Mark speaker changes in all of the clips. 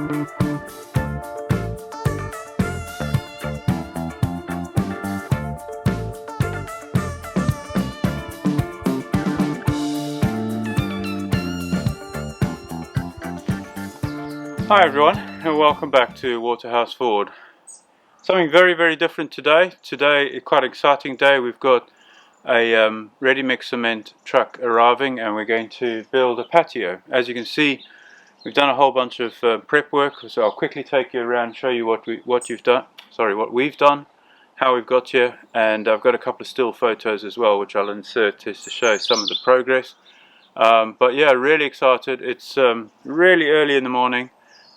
Speaker 1: Hi everyone, and welcome back to Waterhouse Forde. Something very different today. Today, a quite exciting day. We've got a ready-mix cement truck arriving, and we're going to build a patio. As you can see, we've done a whole bunch of prep work. So I'll quickly take you around and show you what we've done, how we've got here, and I've got a couple of still photos as well, which I'll insert just to show some of the progress. But yeah, really excited. It's really early in the morning.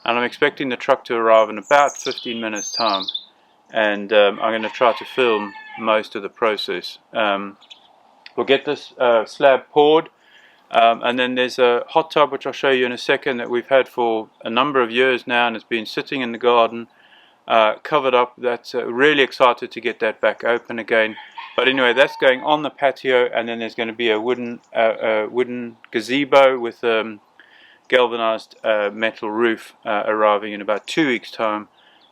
Speaker 1: And I'm expecting the truck to arrive in about 15 minutes time, and I'm going to try to film most of the process. We'll get this slab poured, and then there's a hot tub which I'll show you in a second that we've had for a number of years now, and it's been sitting in the garden covered up. That's really excited to get that back open again. But anyway, that's going on the patio, and then there's going to be a wooden gazebo with galvanized metal roof arriving in about 2 weeks time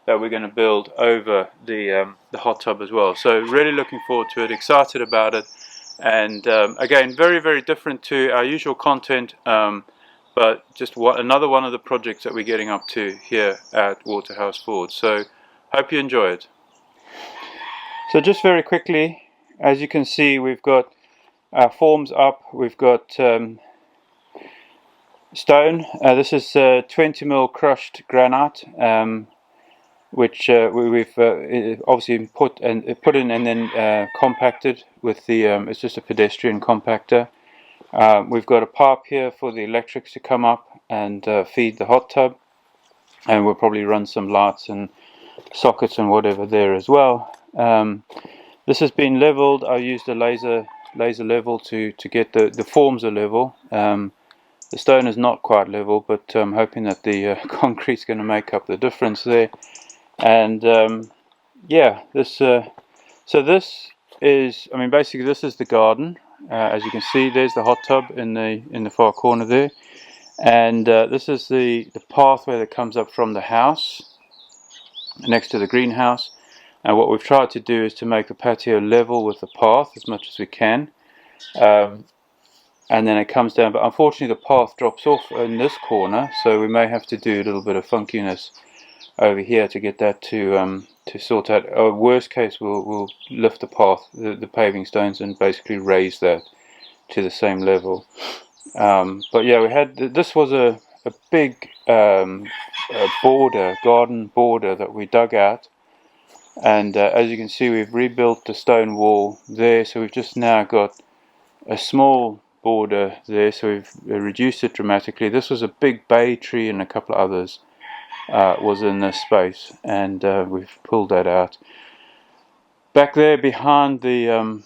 Speaker 1: that we're going to build over the hot tub as well. So really looking forward to it, excited about it, and again very different to our usual content, but just another one of the projects that we're getting up to here at Waterhouse Forde. So hope you enjoy it. So just very quickly, as you can see, we've got our forms up. We've got stone. This is 20mm crushed granite, which we've obviously put in and then compacted with the. It's just a pedestrian compactor. We've got a pipe here for the electrics to come up and feed the hot tub, and we'll probably run some lights and sockets and whatever there as well. This has been leveled. I used a laser level to get the forms are level. The stone is not quite level, but I'm hoping that the concrete's going to make up the difference there. And yeah, so this is, I mean, basically this is the garden. As you can see, there's the hot tub in the far corner there, and this is the pathway that comes up from the house next to the greenhouse. And what we've tried to do is to make the patio level with the path as much as we can. And then it comes down, but unfortunately the path drops off in this corner, so we may have to do a little bit of funkiness over here to get that to sort out. Worst case, we'll lift the path, the paving stones, and basically raise that to the same level. But yeah, this was a big garden border that we dug out, and as you can see, we've rebuilt the stone wall there, so we've just now got a small border there, so we've reduced it dramatically. This was a big bay tree, and a couple of others was in this space, and we've pulled that out. Back there behind the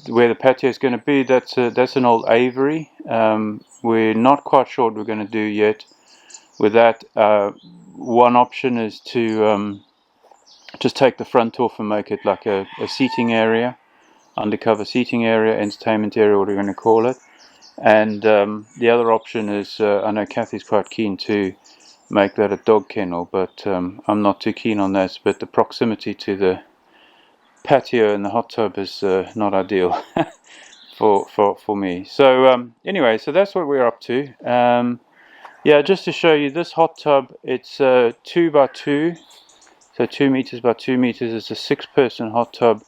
Speaker 1: where the patio is going to be, that's an old aviary. We're not quite sure what we're going to do yet with that. One option is to just take the front off and make it like a seating area, undercover seating area, entertainment area, what we're going to call it. And the other option is, I know Kathy's quite keen to make that a dog kennel, but I'm not too keen on that. But the proximity to the patio and the hot tub is not ideal for me. So anyway, so that's what we're up to. Yeah, just to show you this hot tub, it's 2 by 2, so 2 meters by 2 meters. It's a 6-person hot tub.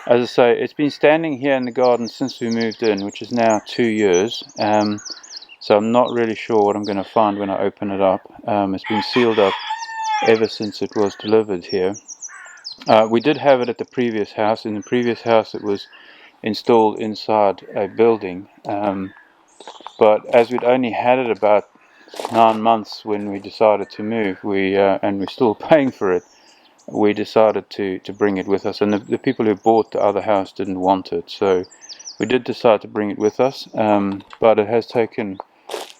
Speaker 1: As I say, it's been standing here in the garden since we moved in, which is now 2 years. So I'm not really sure what I'm going to find when I open it up. It's been sealed up ever since it was delivered here. We did have it at the previous house. In the previous house it was installed inside a building. But as we'd only had it about 9 months when we decided to move, and we're still paying for it, we decided to bring it with us, and the people who bought the other house didn't want it, so we did decide to bring it with us. But it has taken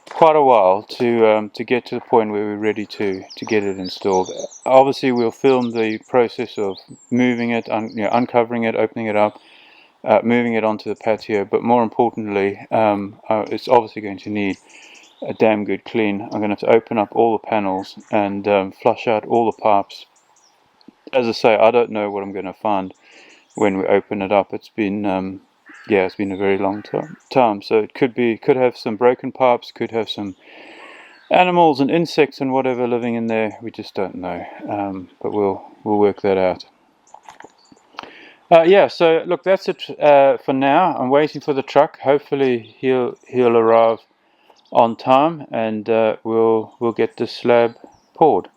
Speaker 1: quite a while to get to the point where we're ready to get it installed. Obviously we'll film the process of moving it, uncovering it, opening it up, moving it onto the patio, but more importantly, it's obviously going to need a damn good clean. I'm going to have to open up all the panels and flush out all the pipes. As I say, I don't know what I'm going to find when we open it up. It's been yeah, it's been a very long time. So it could have some broken pipes, could have some animals and insects and whatever living in there. We just don't know. But we'll work that out. Yeah, so look, that's it for now. I'm waiting for the truck. Hopefully he'll arrive on time, and we'll get the slab poured.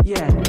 Speaker 2: Yeah.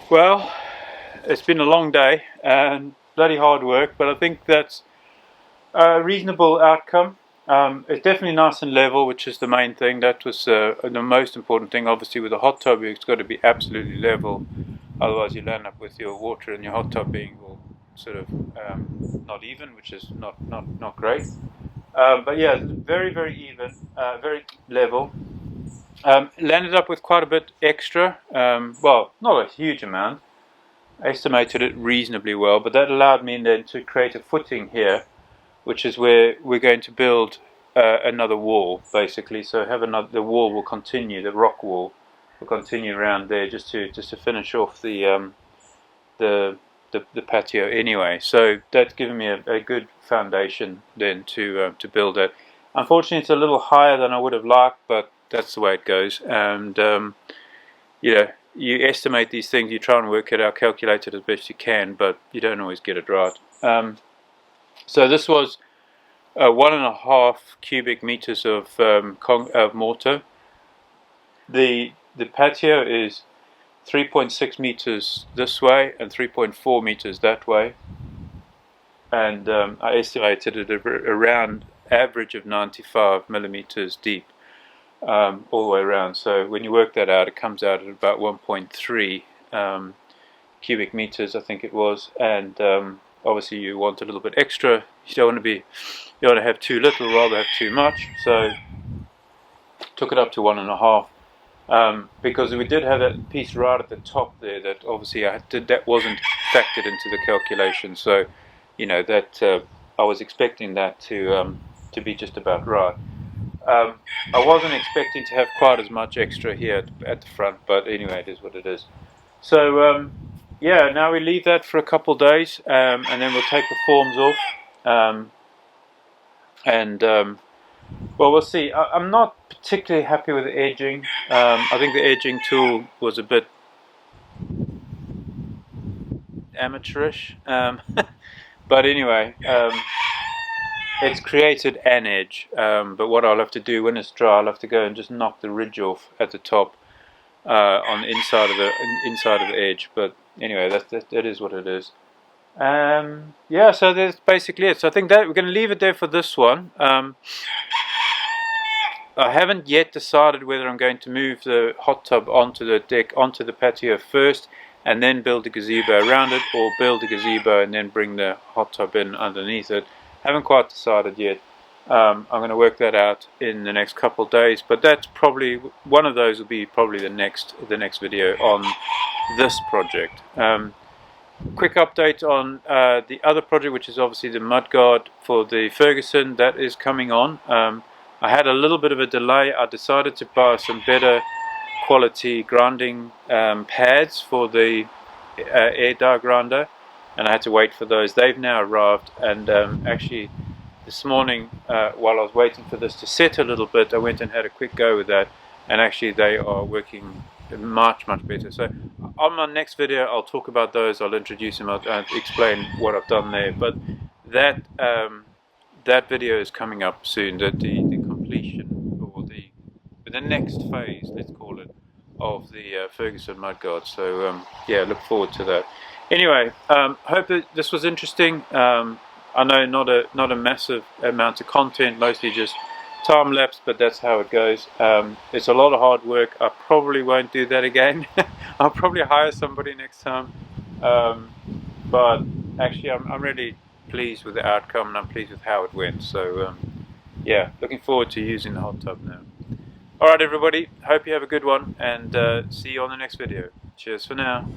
Speaker 1: Well, it's been a long day and bloody hard work, but I think that's a reasonable outcome. It's definitely nice and level, which is the main thing. That was the most important thing. Obviously, with a hot tub, it's got to be absolutely level. Otherwise, you land up with your water in your hot tub being all sort of not even, which is not great. But yeah, very even, very level. Landed up with quite a bit extra. Well, not a huge amount. I estimated it reasonably well, but that allowed me then to create a footing here, which is where we're going to build another wall, basically. So the wall will continue, the rock wall will continue around there, just to finish off the patio anyway. So that's given me a good foundation then to build it. Unfortunately, it's a little higher than I would have liked, but that's the way it goes. And you estimate these things, you try and work it out, calculate it as best you can, but you don't always get it right. So this was 1.5 cubic meters of mortar. The patio is 3.6 meters this way and 3.4 meters that way, and I estimated it around average of 95 millimeters deep all the way around. So when you work that out, it comes out at about 1.3 cubic meters, I think it was. And obviously you want a little bit extra. You don't want to have too little, rather have too much. So took it up to 1.5. Because we did have that piece right at the top there that obviously that wasn't factored into the calculation. So that I was expecting that to be just about right. I wasn't expecting to have quite as much extra here at the front, but anyway, it is what it is. So yeah, now we leave that for a couple of days, and then we'll take the forms off, well, we'll see. I'm not particularly happy with the edging. I think the edging tool was a bit amateurish, but anyway, it's created an edge. But what I'll have to do when it's dry, I'll have to go and just knock the ridge off at the top on the inside of the edge. But anyway, that is what it is. Yeah, so that's basically it. So I think that we're going to leave it there for this one. I haven't yet decided whether I'm going to move the hot tub onto the deck, onto the patio first, and then build a gazebo around it, or build a gazebo and then bring the hot tub in underneath it. Haven't quite decided yet. I'm going to work that out in the next couple of days, but that's probably one of those will be probably the next video on this project. Quick update on the other project, which is obviously the mudguard for the Ferguson. That is coming on. I had a little bit of a delay. I decided to buy some better quality grinding pads for the air dye grinder, and I had to wait for those. They've now arrived, and actually this morning while I was waiting for this to set a little bit, I went and had a quick go with that, and actually they are working much better. So on my next video I'll talk about those. I'll introduce them, I'll explain what I've done there, but that video is coming up soon, the completion, or the next phase, let's call it, of the Ferguson mudguard. So yeah, look forward to that. Anyway, hope that this was interesting. I know not a massive amount of content, mostly just time lapse, but that's how it goes. It's a lot of hard work. I probably won't do that again. I'll probably hire somebody next time. But actually I'm really pleased with the outcome, and I'm pleased with how it went. So yeah, looking forward to using the hot tub now. Alright everybody, hope you have a good one, and see you on the next video. Cheers for now.